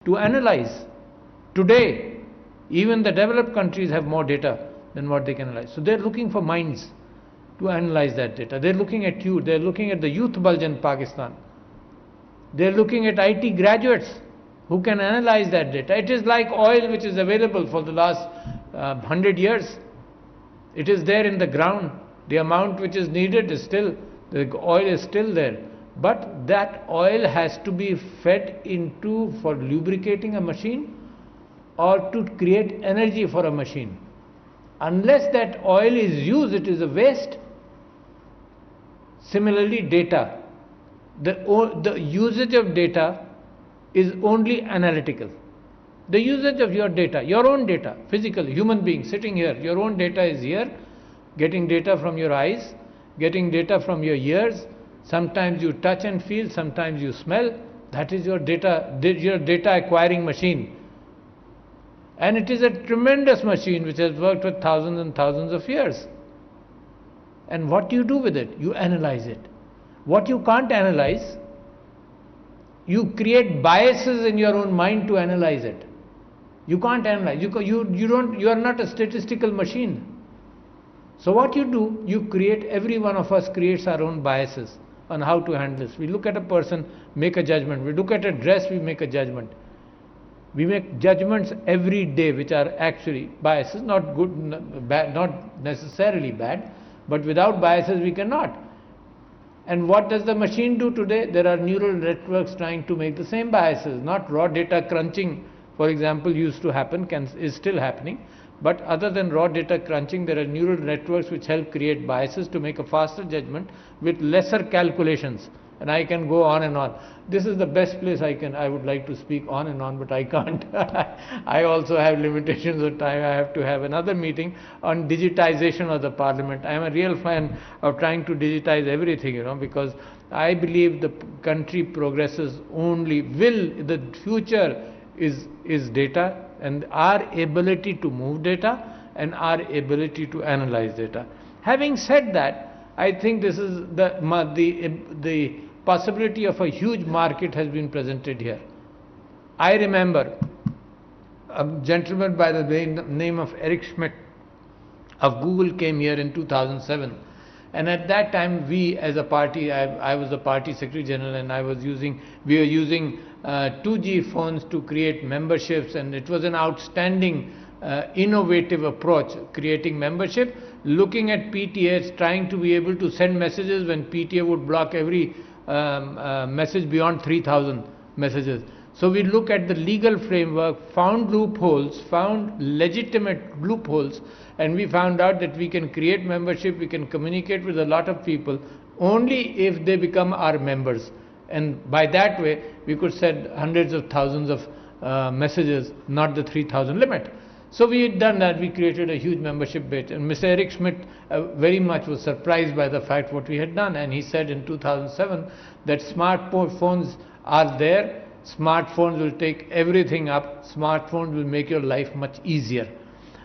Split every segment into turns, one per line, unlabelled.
to analyze. Today, even the developed countries have more data than what they can analyze. So they're looking for minds to analyze that data. They're looking at you. They're looking at the youth bulge in Pakistan. They're looking at IT graduates who can analyze that data. It is like oil which is available for the last 100 years. It is there in the ground. The amount which is needed is still, the oil is still there. But that oil has to be fed into for lubricating a machine or to create energy for a machine. Unless that oil is used, it is a waste. Similarly, data. The usage of data is only analytical. The usage of your data, your own data, physical, human being sitting here, your own data is here, getting data from your eyes, getting data from your ears, sometimes you touch and feel, sometimes you smell. That is your data acquiring machine. And it is a tremendous machine which has worked for thousands and thousands of years. And what do you do with it? You analyze it. What you can't analyze, you create biases in your own mind to analyze it. You can't analyze. You are not a statistical machine. So what you do, you create, every one of us creates our own biases on how to handle this. We look at a person, make a judgment. We look at a dress, we make a judgment. We make judgments every day which are actually biases, not good, bad, not necessarily bad, but without biases we cannot. And what does the machine do today? There are neural networks trying to make the same biases. Not raw data crunching, for example, used to happen, is still happening. But other than raw data crunching, there are neural networks which help create biases to make a faster judgment with lesser calculations. And I can go on and on. This is the best place I would like to speak on and on, but I can't. I also have limitations of time. I have to have another meeting on digitization of the parliament. I am a real fan of trying to digitize everything, because I believe the country progresses only, the future is data, and our ability to move data and our ability to analyze data. Having said that, I think this is the possibility of a huge market has been presented here. I remember a gentleman by the name of Eric Schmidt of Google came here in 2007, and at that time we as a party, I was the party secretary general, and we were using 2G phones to create memberships, and it was an outstanding innovative approach, creating membership, looking at PTAs, trying to be able to send messages when PTA would block every message beyond 3,000 messages. So we look at the legal framework, found loopholes, found legitimate loopholes, and we found out that we can create membership, we can communicate with a lot of people only if they become our members. And by that way, we could send hundreds of thousands of messages, not the 3,000 limit. So we had done that, we created a huge membership base, and Mr. Eric Schmidt very much was surprised by the fact what we had done, and he said in 2007 that smartphones are there, smartphones will take everything up, smartphones will make your life much easier.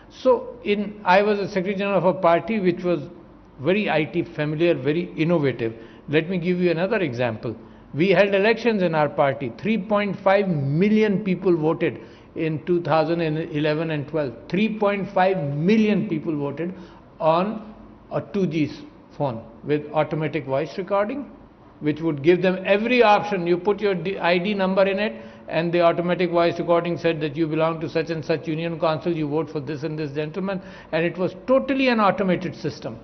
So I was a secretary general of a party which was very IT familiar, very innovative. Let me give you another example. We held elections in our party, 3.5 million people voted in 2011 and 12. 3.5 million people voted on a 2G phone with automatic voice recording, which would give them every option. You put your ID number in it, and the automatic voice recording said that you belong to such and such union council, you vote for this and this gentleman, and it was totally an automated system.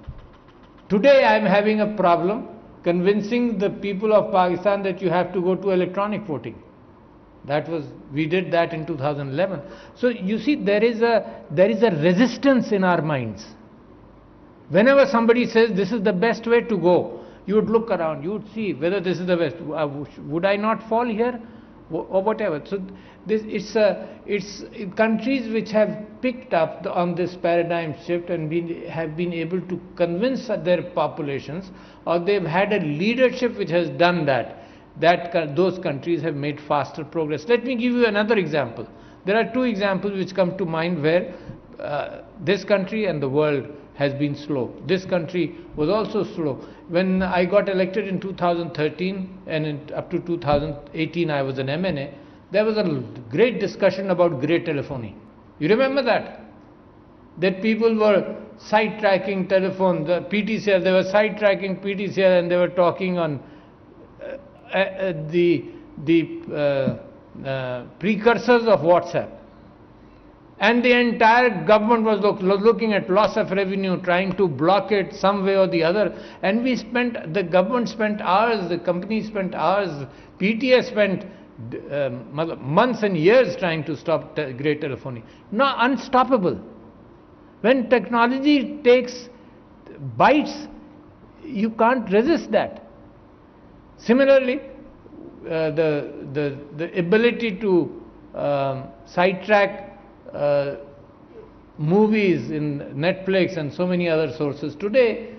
Today I am having a problem convincing the people of Pakistan that you have to go to electronic voting. We did that in 2011. So you see, there is a resistance in our minds. Whenever somebody says this is the best way to go, you would look around, you would see whether this is the best. Would I not fall here, or whatever? So it's countries which have picked up on this paradigm shift and have been able to convince their populations, or they've had a leadership which has done that those countries have made faster progress. Let me give you another example. There are two examples which come to mind where this country and the world has been slow. This country was also slow. When I got elected in 2013 and up to 2018 I was an MNA, there was a great discussion about grey telephony. You remember that? That people were sidetracking telephone, the PTCL, they were sidetracking PTCL, and they were talking on the precursors of WhatsApp. And the entire government was looking at loss of revenue, trying to block it some way or the other. And the government spent hours, the company spent hours, PTS spent months and years trying to stop grey telephony. No, unstoppable. When technology takes bites, you can't resist that. Similarly, the ability to sidetrack movies in Netflix and so many other sources. Today,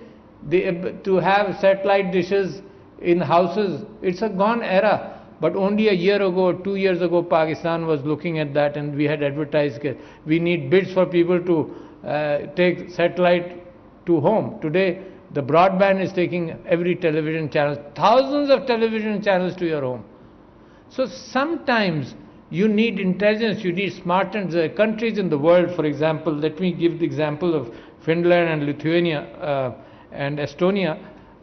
to have satellite dishes in houses, it's a gone era. But only a year ago, 2 years ago, Pakistan was looking at that, and we had advertised we need bids for people to take satellite to home. Today, the broadband is taking every television channel, thousands of television channels to your home. So sometimes you need intelligence, you need smartness. Countries in the world, for example, let me give the example of Finland and Lithuania and Estonia.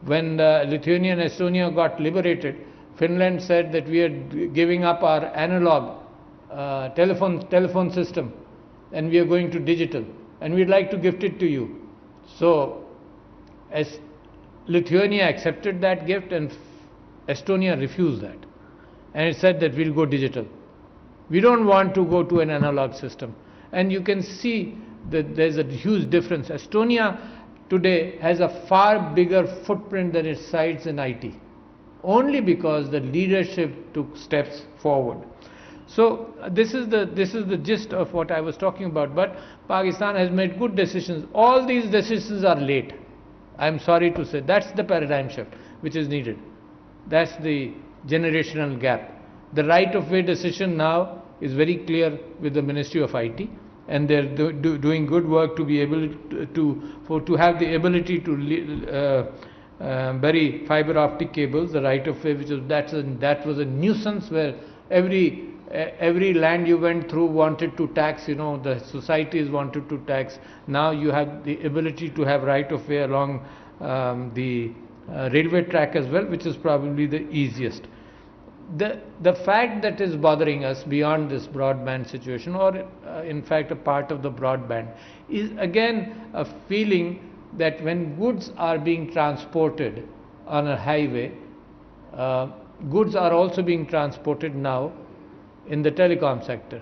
When Lithuania and Estonia got liberated, Finland said that we are giving up our analog telephone system, and we are going to digital, and we'd like to gift it to you. So as Lithuania accepted that gift, and Estonia refused that, and it said that we'll go digital. We don't want to go to an analog system. And you can see that there's a huge difference. Estonia today has a far bigger footprint than its size in IT, only because the leadership took steps forward. So this is the gist of what I was talking about. But Pakistan has made good decisions. All these decisions are late. I'm sorry to say. That's the paradigm shift which is needed. That's the generational gap. The right-of-way decision now is very clear with the Ministry of IT, and they're doing good work to be able to have the ability to bury fiber optic cables. The right-of-way, that was a nuisance, where every land you went through wanted to tax. The societies wanted to tax. Now you have the ability to have right-of-way along the railway track as well, which is probably the easiest. The fact that is bothering us beyond this broadband situation, or in fact a part of the broadband, is again a feeling that when goods are being transported on a highway, goods are also being transported now in the telecom sector.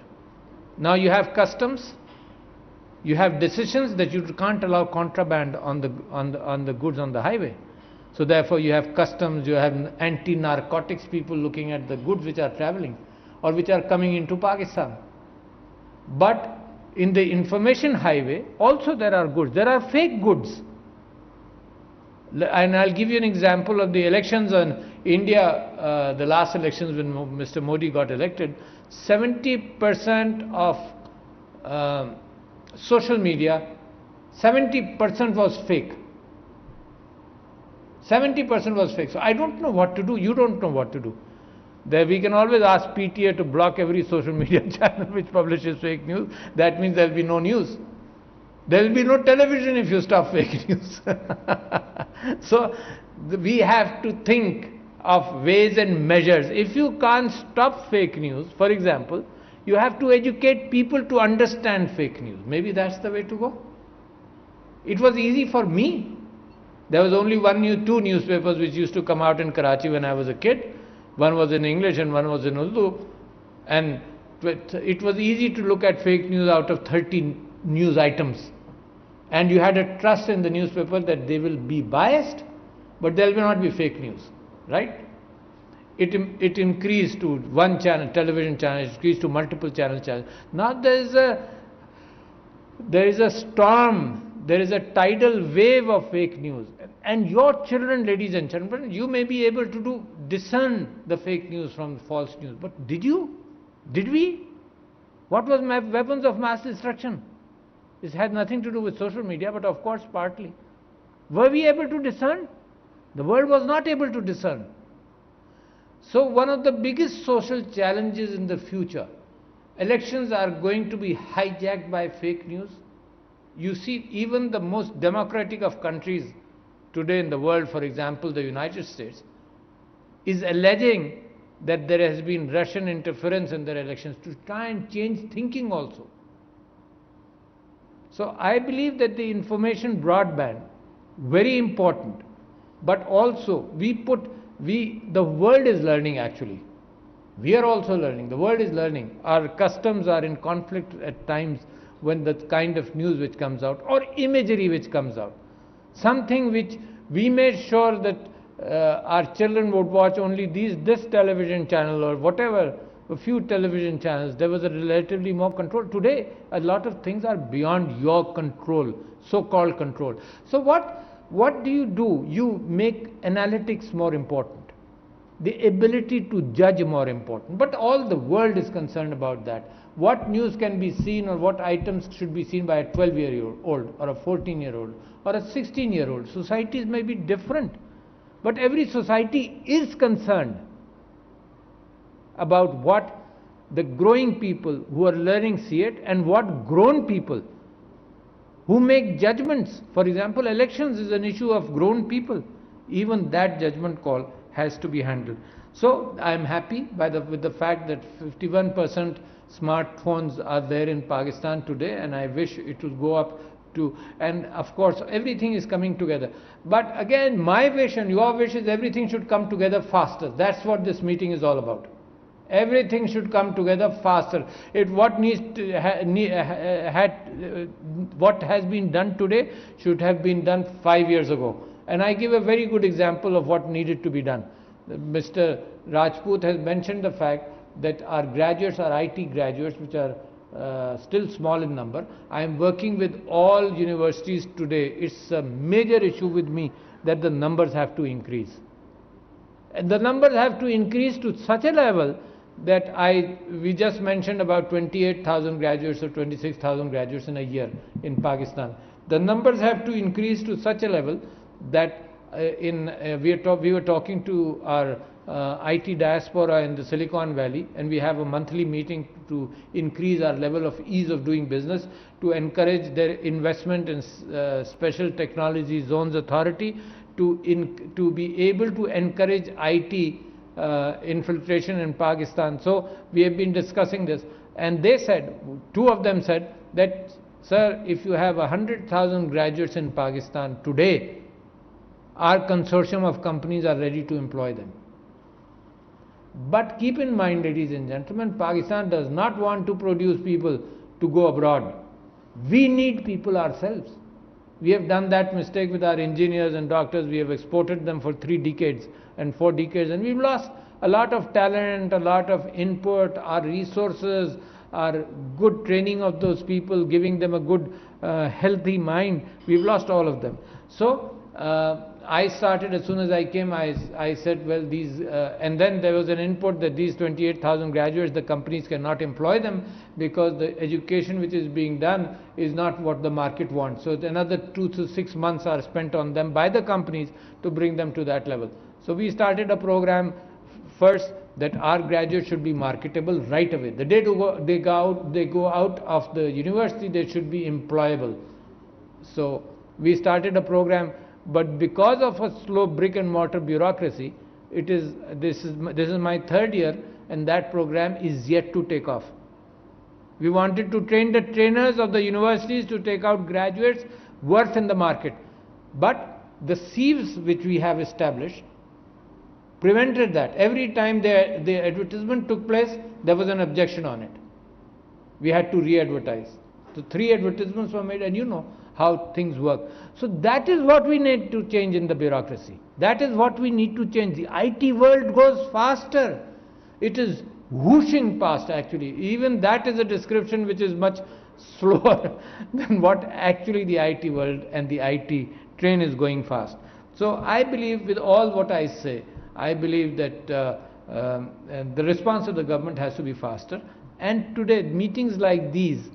Now you have customs, you have decisions that you can't allow contraband on the goods on the highway. So therefore you have customs, you have anti-narcotics people looking at the goods which are traveling or which are coming into Pakistan. But in the information highway also there are goods, there are fake goods. And I'll give you an example of the elections in India, the last elections when Mr. Modi got elected. 70% of social media, 70% was fake. 70% was fake. So I don't know what to do. You don't know what to do. There we can always ask PTA to block every social media channel which publishes fake news. That means there will be no news. There will be no television if you stop fake news. So we have to think of ways and measures. If you can't stop fake news, for example, you have to educate people to understand fake news. Maybe that's the way to go. It was easy for me. There was only two newspapers which used to come out in Karachi when I was a kid. One was in English and one was in Urdu. And it was easy to look at fake news out of 30 news items. And you had a trust in the newspaper that they will be biased, but there will not be fake news, right? It increased to one channel, television channel, it increased to multiple channels. Now there is a storm. There is a tidal wave of fake news. And your children, ladies and gentlemen, you may be able to discern the fake news from false news. But did you? Did we? What was weapons of mass destruction? This had nothing to do with social media, but of course partly. Were we able to discern? The world was not able to discern. So one of the biggest social challenges in the future, elections are going to be hijacked by fake news. You see, even the most democratic of countries today in the world, for example, the United States, is alleging that there has been Russian interference in their elections to try and change thinking also. So I believe that the information broadband, very important, but also the world is learning actually. We are also learning, the world is learning. Our customs are in conflict at times when the kind of news which comes out, or imagery which comes out. Something which we made sure that our children would watch only this television channel or whatever, a few television channels, there was a relatively more control. Today, a lot of things are beyond your control, so-called control. So what do? You make analytics more important, the ability to judge more important. But all the world is concerned about that. What news can be seen or what items should be seen by a 12-year-old or a 14-year-old or a 16-year-old. Societies may be different, but every society is concerned about what the growing people who are learning see it, and what grown people who make judgments. For example, elections is an issue of grown people. Even that judgment call has to be handled. So I am happy with the fact that 51% smartphones are there in Pakistan today, and I wish it will go up to, and of course everything is coming together. But again, my wish and your wish is everything should come together faster. That's what this meeting is all about. Everything should come together faster. What has been done today should have been done 5 years ago. And I give a very good example of what needed to be done. Mr. Rajput has mentioned the fact that our graduates are IT graduates, which are still small in number. I am working with all universities today. It's a major issue with me that the numbers have to increase. And the numbers have to increase to such a level that we just mentioned about 28,000 graduates or 26,000 graduates in a year in Pakistan. The numbers have to increase to such a level that we were talking to our IT diaspora in the Silicon Valley, and we have a monthly meeting to increase our level of ease of doing business, to encourage their investment in Special Technology Zones Authority, to be able to encourage IT infiltration in Pakistan. So we have been discussing this, and they said, two of them said that, sir, if you have 100,000 graduates in Pakistan today, our consortium of companies are ready to employ them. But keep in mind, ladies and gentlemen, Pakistan does not want to produce people to go abroad. We need people ourselves. We have done that mistake with our engineers and doctors. We have exported them for 3 decades and 4 decades, and we've lost a lot of talent, a lot of input, our resources, our good training of those people, giving them a good healthy mind. We've lost all of them. So I started, as soon as I came, I said, well, and then there was an input that these 28,000 graduates, the companies cannot employ them because the education which is being done is not what the market wants. So another 2 to 6 months are spent on them by the companies to bring them to that level. So we started a program first that our graduates should be marketable right away. The day they go out of the university, they should be employable. So we started a program. But because of a slow brick and mortar bureaucracy, this is my 3rd year, and that program is yet to take off. We wanted to train the trainers of the universities to take out graduates worth in the market. But the sieves which we have established prevented that. Every time the advertisement took place, there was an objection on it. We had to re-advertise. So 3 advertisements were made, and you know how things work. So that is what we need to change in the bureaucracy. That is what we need to change. The IT world goes faster. It is whooshing past, actually. Even that is a description which is much slower than what actually the IT world and the IT train is going fast. So I believe, with all what I say, I believe that the response of the government has to be faster. And today, meetings like these,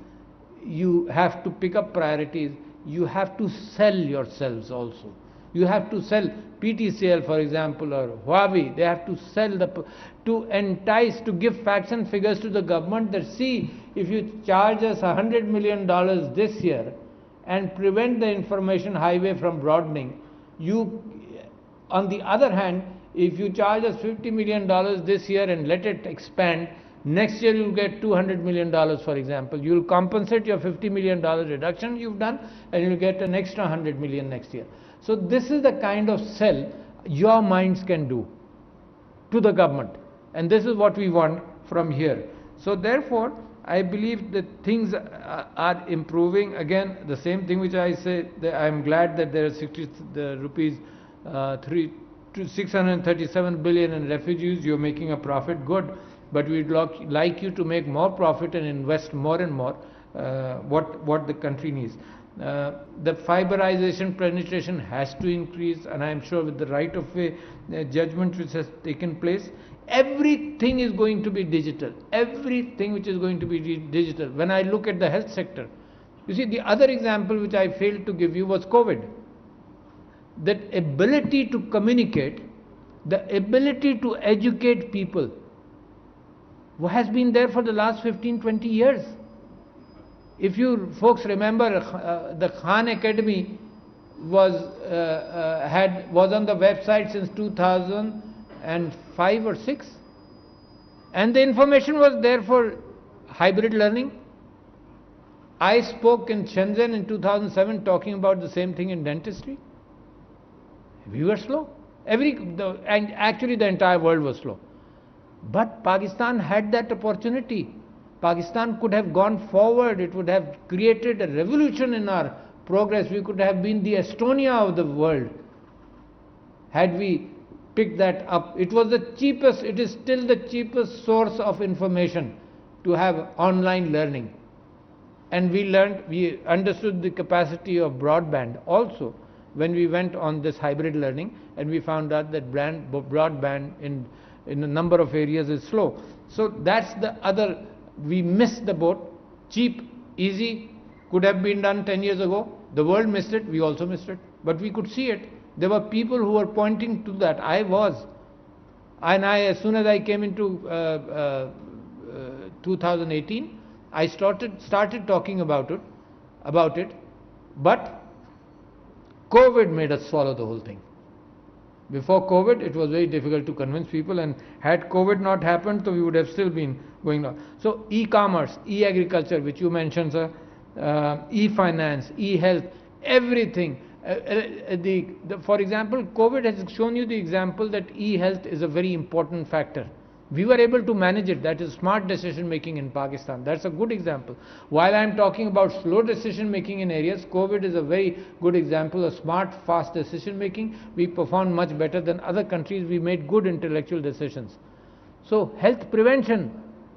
you have to pick up priorities. You have to sell yourselves also. You have to sell PTCL, for example, or Huawei. They have to sell to entice, to give facts and figures to the government that, see, if you charge us $100 million this year and prevent the information highway from broadening, on the other hand, if you charge us $50 million this year and let it expand, next year you'll get $200 million, for example. You'll compensate your $50 million reduction you've done, and you'll get an extra $100 million next year. So this is the kind of sell your minds can do to the government. And this is what we want from here. So therefore, I believe that things are improving. Again, the same thing which I say, that I am glad that there are 637 billion in refugees. You're making a profit, good. But we'd like you to make more profit and invest more and more what the country needs. The fiberization penetration has to increase, and I am sure with the right of way judgment which has taken place, everything is going to be digital. Everything which is going to be digital. When I look at the health sector, you see, the other example which I failed to give you was COVID. That ability to communicate, the ability to educate people has been there for the last 15-20 years. If you folks remember, the Khan Academy was on the website since 2005 or 6, and the information was there for hybrid learning. I spoke in Shenzhen in 2007 talking about the same thing in dentistry. We were slow. And actually the entire world was slow. But Pakistan had that opportunity. Pakistan could have gone forward. It would have created a revolution in our progress. We could have been the Estonia of the world had we picked that up. It was the cheapest, it is still the cheapest source of information to have online learning. And we understood the capacity of broadband also when we went on this hybrid learning, and we found out that broadband in a number of areas is slow. So that's the other, we missed the boat. Cheap, easy, could have been done 10 years ago. The world missed it, we also missed it. But we could see it. There were people who were pointing to that. I was. And as soon as I came into 2018, I started talking about it. But COVID made us swallow the whole thing. Before COVID, it was very difficult to convince people, and had COVID not happened, so we would have still been going on. So e-commerce, e-agriculture, which you mentioned, sir, e-finance, e-health, everything. For example, COVID has shown you the example that e-health is a very important factor. We were able to manage it. That is smart decision making in Pakistan. That's a good example. While I am talking about slow decision making in areas, COVID is a very good example of smart, fast decision making. We performed much better than other countries. We made good intellectual decisions. So health prevention.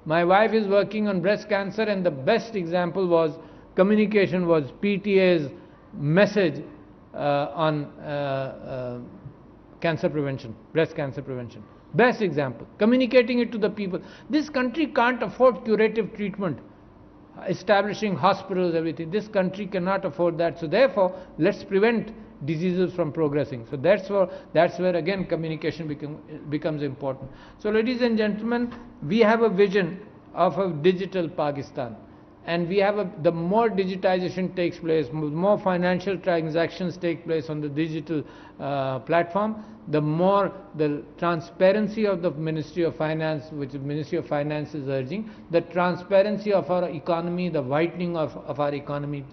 My wife is working on breast cancer, and the best example was communication, was PTA's message on cancer prevention, breast cancer prevention. Best example, communicating it to the people. This country can't afford curative treatment, establishing hospitals, everything. This country cannot afford that. So therefore, let's prevent diseases from progressing. So that's where again communication becomes important. So ladies and gentlemen, we have a vision of a digital Pakistan. And we have the more digitization takes place, more financial transactions take place on the digital platform, the more the transparency of the Ministry of Finance, which the Ministry of Finance is urging, the transparency of our economy, the whitening of our economy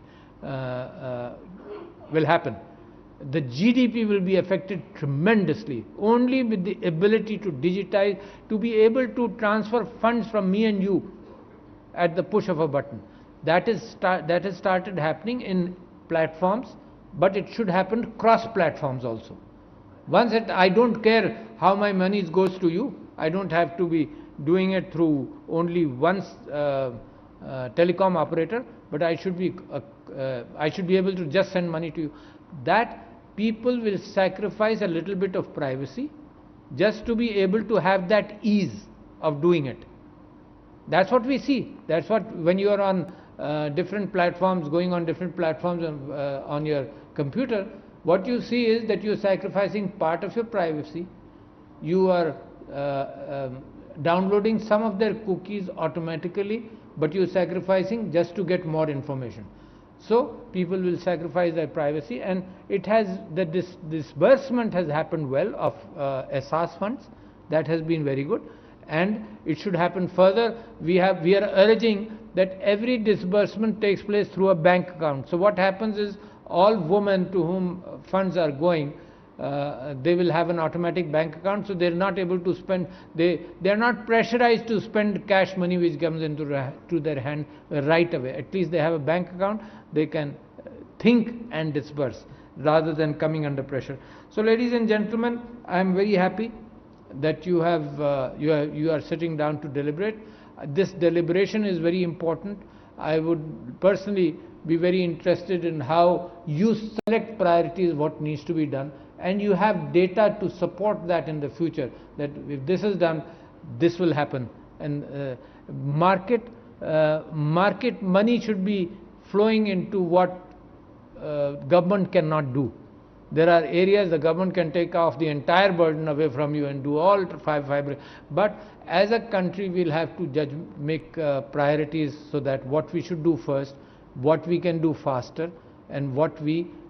will happen. The GDP will be affected tremendously. Only with the ability to digitize, to be able to transfer funds from me and you at the push of a button. That has started happening in platforms, but it should happen cross platforms also. Once I don't care how my money goes to you. I don't have to be doing it through only one telecom operator, but I should be able to just send money to you. That people will sacrifice a little bit of privacy just to be able to have that ease of doing it. That's what we see. That's what, when you are on different platforms, going on different platforms on your computer, what you see is that you're sacrificing part of your privacy. You are downloading some of their cookies automatically, but you're sacrificing just to get more information. So people will sacrifice their privacy, and it has the disbursement has happened well of SAS funds. That has been very good, and it should happen further. We are urging that every disbursement takes place through a bank account. So what happens is, all women to whom funds are going, they will have an automatic bank account, so they're not able to spend, they're not pressurized to spend cash money which comes into to their hand right away. At least they have a bank account, they can think and disburse rather than coming under pressure. So ladies and gentlemen, I am very happy that you are sitting down to deliberate. This deliberation is very important. I would personally be very interested in how you select priorities, what needs to be done, and you have data to support that in the future, that if this is done, this will happen. And market money should be flowing into what government cannot do. There are areas the government can take off the entire burden away from you and do all five. But as a country, we'll have to make priorities, so that what we should do first, what we can do faster, and what we